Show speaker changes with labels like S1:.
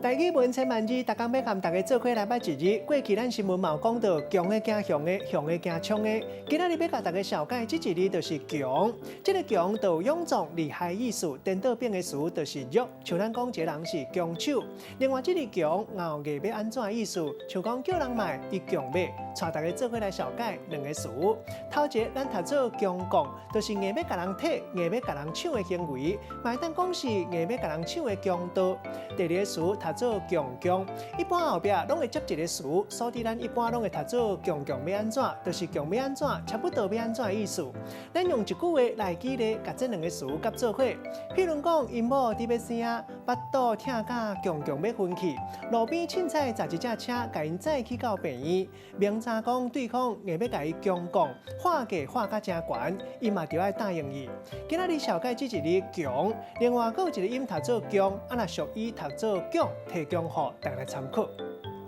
S1: 台语文千万字，大家要和大家做伙来捌一日。过去咱新闻嘛有讲到强的行向的，向的行冲的。今仔日要甲大家小解这一日就是强。这个强就有俑种厉害意思，颠倒变的词就是弱。像咱讲一个人是强手。另外这个强后艺要安怎意思？像讲叫人买伊强买，带大家做伙来小解两个词。头一个咱读做强讲，就是硬要甲人体、硬要甲人抢的行为，嘛当讲是硬要甲人抢的强盗。第二个词读做强，一般后壁拢会接一个词，所以咱一般拢会读做强要安怎，就是强要安怎，差不多要安怎的意思。咱用一句话来举例，甲这两个词夹做伙。譬如讲，因某伫要生啊，腹肚疼甲强要昏去，路边凊彩载一只车，甲因载去到病院。明查讲对方硬要甲伊强讲，化价化甲真悬，伊嘛就要答应伊。今仔日小解这一日强，另外还有一个音读做强，若属于读做强，提供予大家参考。